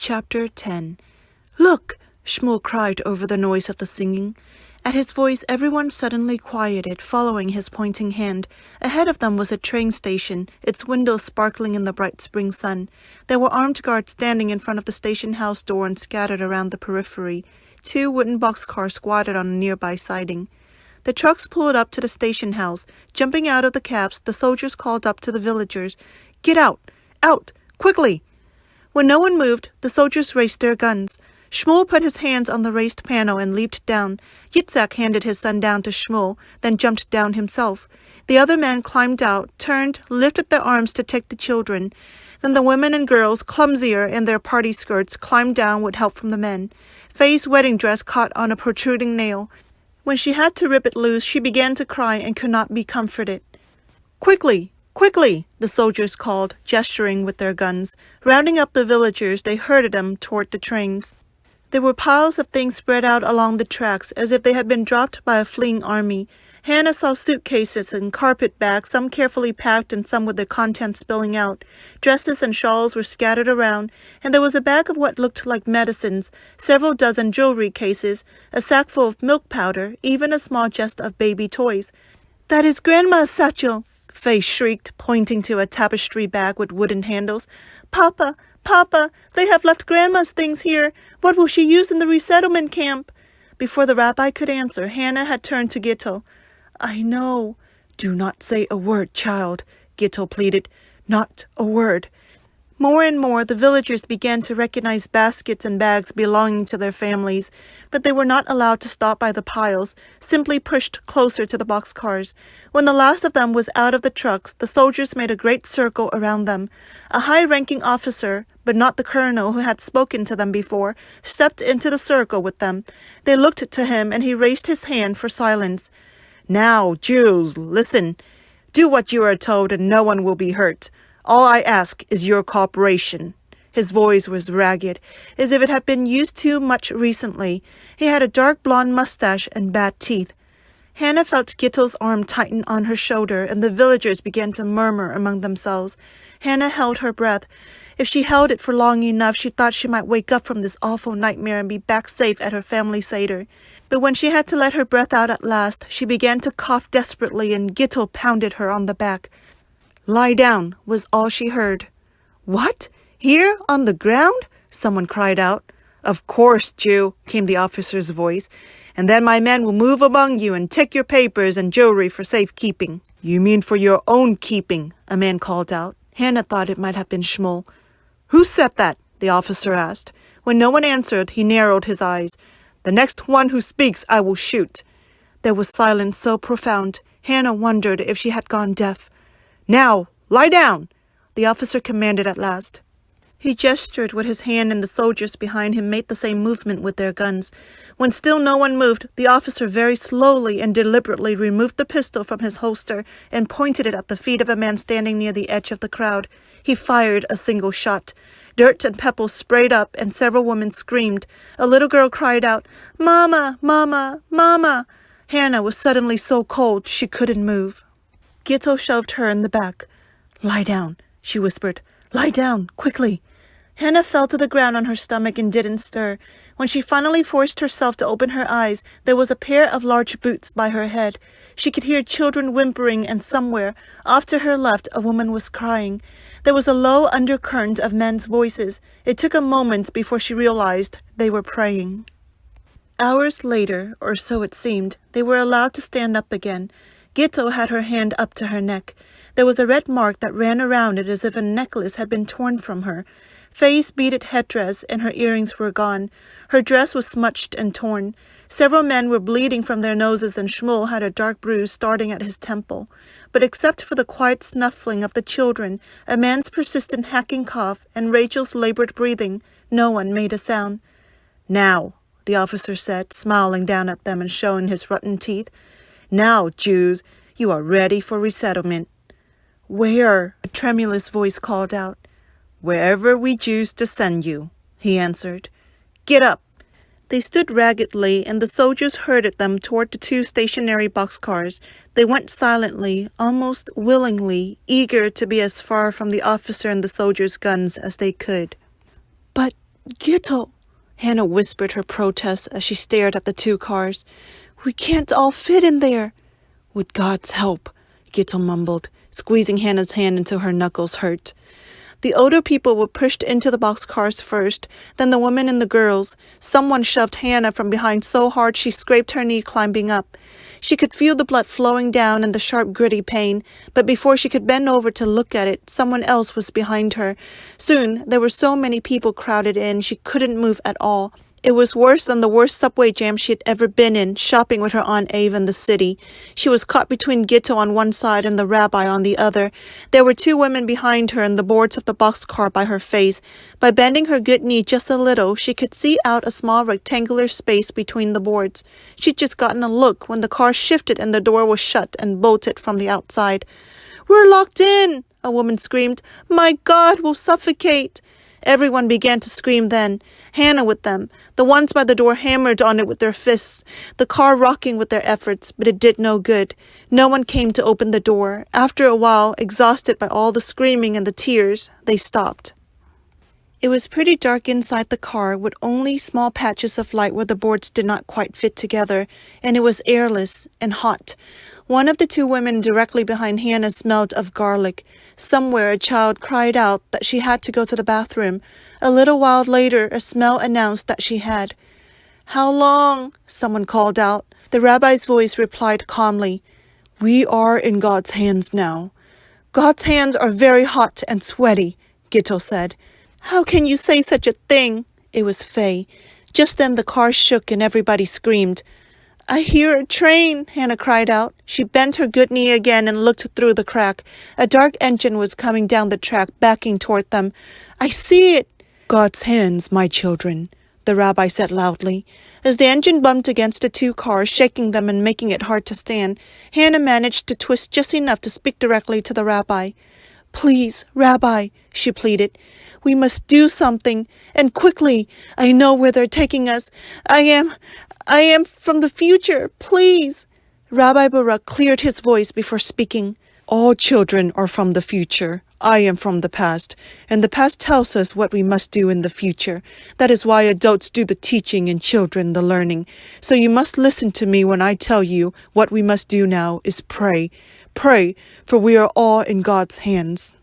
Chapter 10. "Look!" Shmuel cried over the noise of the singing. At his voice, everyone suddenly quieted, following his pointing hand. Ahead of them was a train station, its windows sparkling in the bright spring sun. There were armed guards standing in front of the station house door and scattered around the periphery. 2 wooden boxcars squatted on a nearby siding. The trucks pulled up to the station house. Jumping out of the cabs, the soldiers called up to the villagers, "Get out! Out! Quickly!" When no one moved, the soldiers raised their guns. Shmuel put his hands on the raised panel and leaped down. Yitzhak handed his son down to Shmuel, then jumped down himself. The other men climbed out, turned, lifted their arms to take the children. Then the women and girls, clumsier in their party skirts, climbed down with help from the men. Faye's wedding dress caught on a protruding nail. When she had to rip it loose, she began to cry and could not be comforted. "Quickly! Quickly!" the soldiers called, gesturing with their guns. Rounding up the villagers, they herded them toward the trains. There were piles of things spread out along the tracks as if they had been dropped by a fleeing army. Hannah saw suitcases and carpet bags, some carefully packed and some with their contents spilling out. Dresses and shawls were scattered around, and there was a bag of what looked like medicines, several dozen jewelry cases, a sack full of milk powder, even a small chest of baby toys. "That is Grandma's satchel!" Faye shrieked, pointing to a tapestry bag with wooden handles. "Papa! Papa! They have left Grandma's things here! What will she use in the resettlement camp?" Before the rabbi could answer, Hannah had turned to Gittel. "I know." "Do not say a word, child," Gittel pleaded. "Not a word." More and more, the villagers began to recognize baskets and bags belonging to their families, but they were not allowed to stop by the piles, simply pushed closer to the boxcars. When the last of them was out of the trucks, the soldiers made a great circle around them. A high-ranking officer, but not the colonel who had spoken to them before, stepped into the circle with them. They looked to him, and he raised his hand for silence. "Now, Jews, listen. Do what you are told, and no one will be hurt. All I ask is your cooperation." His voice was ragged, as if it had been used too much recently. He had a dark blonde mustache and bad teeth. Hannah felt Gittel's arm tighten on her shoulder, and the villagers began to murmur among themselves. Hannah held her breath. If she held it for long enough, she thought she might wake up from this awful nightmare and be back safe at her family seder. But when she had to let her breath out at last, she began to cough desperately, and Gittel pounded her on the back. "Lie down," was all she heard. "What? Here? On the ground?" someone cried out. "Of course, Jew," came the officer's voice. "And then my men will move among you and take your papers and jewelry for safekeeping." "You mean for your own keeping," a man called out. Hannah thought it might have been Shmuel. "Who said that?" the officer asked. When no one answered, he narrowed his eyes. "The next one who speaks, I will shoot." There was silence so profound, Hannah wondered if she had gone deaf. "Now, lie down," the officer commanded at last. He gestured with his hand, and the soldiers behind him made the same movement with their guns. When still no one moved, the officer very slowly and deliberately removed the pistol from his holster and pointed it at the feet of a man standing near the edge of the crowd. He fired a single shot. Dirt and pebbles sprayed up, and several women screamed. A little girl cried out, "Mama, Mama, Mama!" Hannah was suddenly so cold she couldn't move. Gittel shoved her in the back. "Lie down," she whispered. "Lie down, quickly." Hannah fell to the ground on her stomach and didn't stir. When she finally forced herself to open her eyes, there was a pair of large boots by her head. She could hear children whimpering, and somewhere, off to her left, a woman was crying. There was a low undercurrent of men's voices. It took a moment before she realized they were praying. Hours later, or so it seemed, they were allowed to stand up again. Gittel had her hand up to her neck. There was a red mark that ran around it as if a necklace had been torn from her. Faye's beaded headdress and her earrings were gone. Her dress was smudged and torn. Several men were bleeding from their noses, and Shmuel had a dark bruise starting at his temple. But except for the quiet snuffling of the children, a man's persistent hacking cough, and Rachel's labored breathing, no one made a sound. "Now," the officer said, smiling down at them and showing his rotten teeth. "Now, Jews, you are ready for resettlement." "Where?" a tremulous voice called out. "Wherever we choose to send you," he answered. "Get up." They stood raggedly, and the soldiers herded them toward the 2 stationary boxcars. They went silently, almost willingly, eager to be as far from the officer and the soldiers' guns as they could. "But Gittel, Hannah whispered her protest as she stared at the two cars. We can't all fit in there. With God's help, Gittel mumbled, squeezing Hannah's hand until her knuckles hurt. The older people were pushed into the boxcars first, then the women and the girls. Someone shoved Hannah from behind so hard she scraped her knee climbing up. She could feel the blood flowing down and the sharp gritty pain, but before she could bend over to look at it, someone else was behind her. Soon, there were so many people crowded in, she couldn't move at all. It was worse than the worst subway jam she had ever been in, shopping with her Aunt Ave in the city. She was caught between Gitto on one side and the rabbi on the other. There were two women behind her and the boards of the boxcar by her face. By bending her good knee just a little, she could see out a small rectangular space between the boards. She'd just gotten a look when the car shifted and the door was shut and bolted from the outside. "We're locked in!" a woman screamed. "My God, we'll suffocate!" Everyone began to scream then, Hannah with them. The ones by the door hammered on it with their fists, the car rocking with their efforts, but it did no good. No one came to open the door. After a while, exhausted by all the screaming and the tears, they stopped. It was pretty dark inside the car, with only small patches of light where the boards did not quite fit together, and it was airless and hot. One of the two women directly behind Hannah smelled of garlic. Somewhere a child cried out that she had to go to the bathroom. A little while later, a smell announced that she had. "How long?" someone called out. The rabbi's voice replied calmly, "We are in God's hands now." "God's hands are very hot and sweaty," Gitto said. "How can you say such a thing?" It was Faye. Just then the car shook and everybody screamed. "I hear a train," Hannah cried out. She bent her good knee again and looked through the crack. A dark engine was coming down the track, backing toward them. "I see it!" "God's hands, my children," the rabbi said loudly. As the engine bumped against the two cars, shaking them and making it hard to stand, Hannah managed to twist just enough to speak directly to the rabbi. "Please, Rabbi," she pleaded. "We must do something, and quickly. I know where they're taking us. I am from the future, please." Rabbi Baruch cleared his voice before speaking. "All children are from the future. I am from the past, and the past tells us what we must do in the future. That is why adults do the teaching and children the learning. So you must listen to me when I tell you what we must do now is pray. Pray, for we are all in God's hands."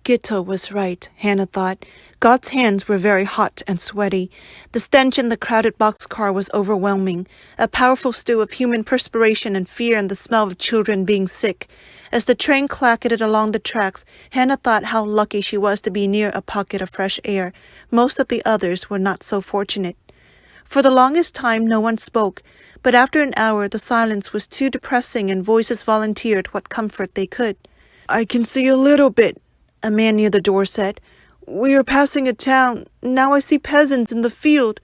Gitto was right, Hannah thought. God's hands were very hot and sweaty. The stench in the crowded boxcar was overwhelming, a powerful stew of human perspiration and fear and the smell of children being sick. As the train clacketed along the tracks, Hannah thought how lucky she was to be near a pocket of fresh air. Most of the others were not so fortunate. For the longest time, no one spoke, but after an hour, the silence was too depressing and voices volunteered what comfort they could. "I can see a little bit," a man near the door said. "We are passing a town. Now I see peasants in the field."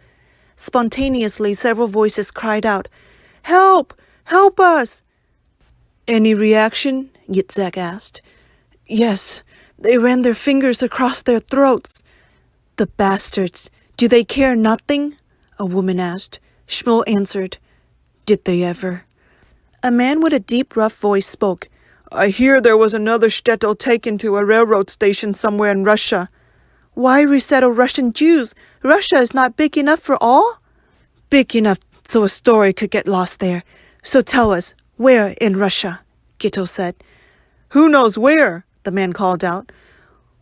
Spontaneously, several voices cried out, "Help! Help us!" "Any reaction?" Yitzhak asked. "Yes, they ran their fingers across their throats." "The bastards! Do they care nothing?" a woman asked. Shmuel answered, "Did they ever?" A man with a deep, rough voice spoke. "I hear there was another shtetl taken to a railroad station somewhere in Russia." "Why resettle Russian Jews? Russia is not big enough for all?" "Big enough so a story could get lost there. So tell us, where in Russia?" Gitto said. "Who knows where?" the man called out.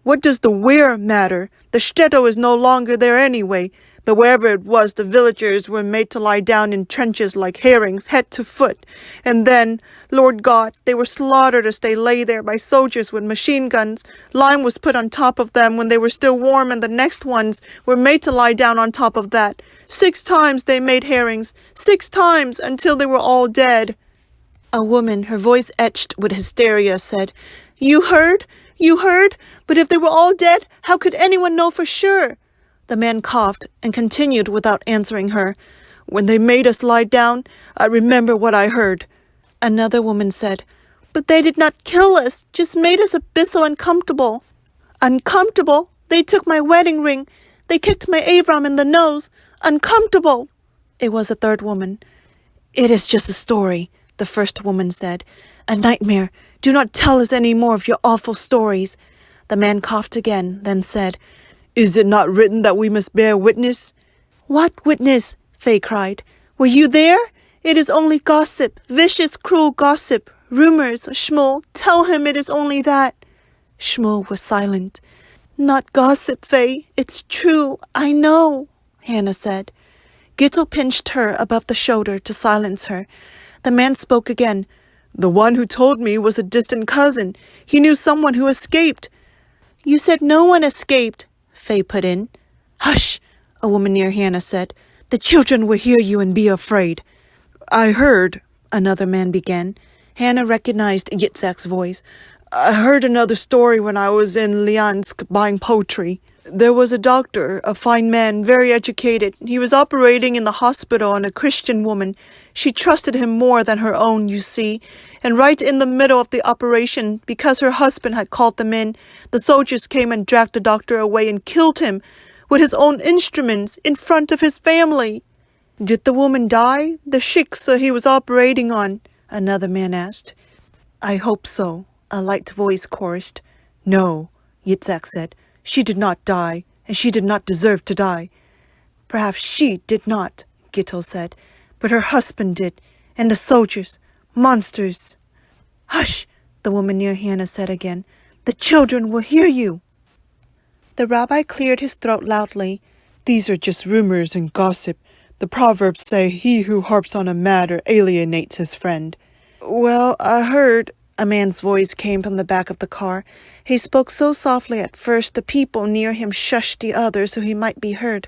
"What does the where matter? The shtetl is no longer there anyway. But wherever it was, the villagers were made to lie down in trenches like herring, head to foot. And then, Lord God, they were slaughtered as they lay there by soldiers with machine guns. Lime was put on top of them when they were still warm, and the next ones were made to lie down on top of that. 6 times they made herrings, 6 times until they were all dead." A woman, her voice etched with hysteria, said, "You heard? You heard? But if they were all dead, how could anyone know for sure?" The man coughed and continued without answering her. "When they made us lie down, I remember what I heard." Another woman said, "But they did not kill us, just made us a bit so uncomfortable." "Uncomfortable? They took my wedding ring. They kicked my Avram in the nose. Uncomfortable." It was a third woman. "It is just a story," the first woman said. "A nightmare. Do not tell us any more of your awful stories." The man coughed again, then said, Is it not written that we must bear witness? What witness? Faye cried. Were you there? It is only gossip, vicious, cruel gossip. Rumors, Shmuel. Tell him it is only that. Shmuel was silent. Not gossip, Faye. It's true. I know, Hannah said. Gittel pinched her above the shoulder to silence her. The man spoke again. The one who told me was a distant cousin. He knew someone who escaped. You said no one escaped, Faye put in. Hush, a woman near Hannah said. The children will hear you and be afraid. I heard, another man began. Hannah recognized Yitzhak's voice. I heard another story when I was in Lyansk buying poultry. There was a doctor, a fine man, very educated. He was operating in the hospital on a Christian woman. She trusted him more than her own, you see. And right in the middle of the operation, because her husband had called them in, the soldiers came and dragged the doctor away and killed him with his own instruments in front of his family. Did the woman die? The shiksa he was operating on? Another man asked. I hope so, a light voice chorused. No, Yitzhak said. She did not die, and she did not deserve to die. Perhaps she did not, Gittel said, but her husband did, and the soldiers, monsters. Hush, the woman near Hannah said again. The children will hear you. The rabbi cleared his throat loudly. These are just rumors and gossip. The proverbs say he who harps on a matter alienates his friend. Well, I heard, a man's voice came from the back of the car. He spoke so softly at first the people near him shushed the others so he might be heard.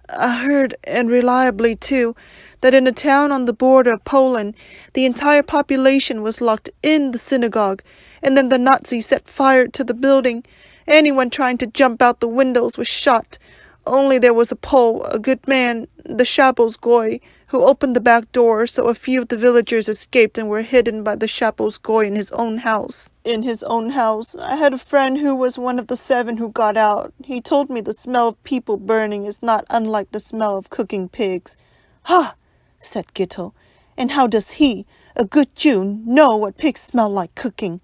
I heard, and reliably too, that in a town on the border of Poland, the entire population was locked in the synagogue, and then the Nazis set fire to the building. Anyone trying to jump out the windows was shot. Only there was a Pole, a good man, the Shabbos Goy, who opened the back door, so a few of the villagers escaped and were hidden by the Shabbos Goy in his own house. In his own house. I had a friend who was one of the 7 who got out. He told me the smell of people burning is not unlike the smell of cooking pigs. Ha! Said Gittel. And how does he, a good Jew, know what pigs smell like cooking?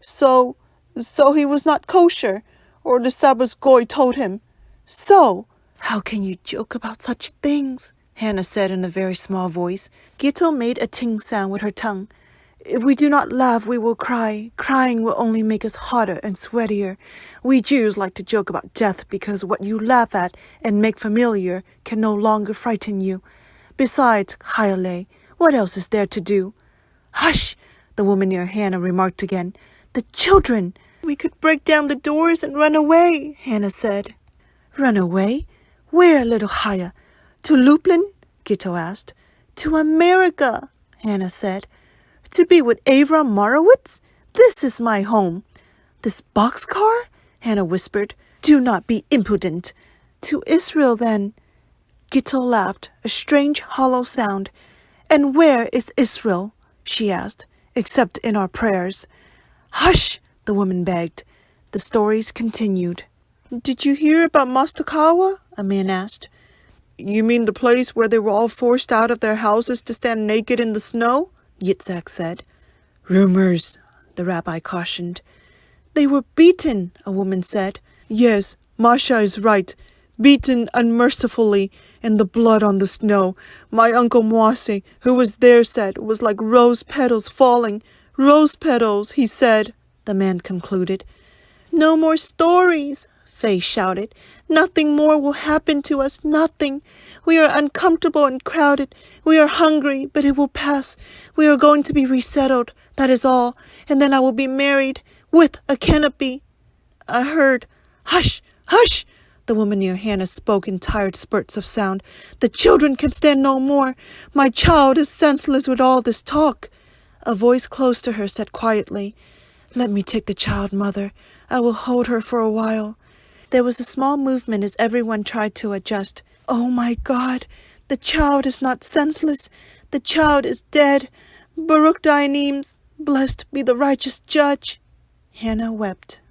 So he was not kosher, or the Shabbos Goy told him. So, how can you joke about such things? Hannah said in a very small voice. Gittel made a ting sound with her tongue. If we do not laugh, we will cry. Crying will only make us hotter and sweatier. We Jews like to joke about death because what you laugh at and make familiar can no longer frighten you. Besides, Chayale, what else is there to do? Hush, the woman near Hannah remarked again. The children! We could break down the doors and run away, Hannah said. Run away? Where, little Chaya? To Lublin? Gittel asked. To America, Hannah said. To be with Avram Morowitz? This is my home. This boxcar? Hannah whispered. Do not be impudent. To Israel, then. Gittel laughed, a strange, hollow sound. And where is Israel? She asked. Except in our prayers. Hush, the woman begged. The stories continued. Did you hear about Mostokawa? A man asked. You mean the place where they were all forced out of their houses to stand naked in the snow? Yitzhak said. Rumors, the rabbi cautioned. They were beaten, a woman said. Yes, Masha is right. Beaten unmercifully, and the blood on the snow. My uncle Moise, who was there, said was like rose petals falling. Rose petals, he said, the man concluded. No more stories, Faye shouted. Nothing more will happen to us, nothing. We are uncomfortable and crowded. We are hungry, but it will pass. We are going to be resettled, that is all, and then I will be married with a canopy. I heard, hush, hush, the woman near Hannah spoke in tired spurts of sound. The children can stand no more. My child is senseless with all this talk. A voice close to her said quietly, Let me take the child, mother. I will hold her for a while. There was a small movement as everyone tried to adjust. Oh, my God! The child is not senseless. The child is dead. Baruch Dayanim, blessed be the righteous judge. Hannah wept.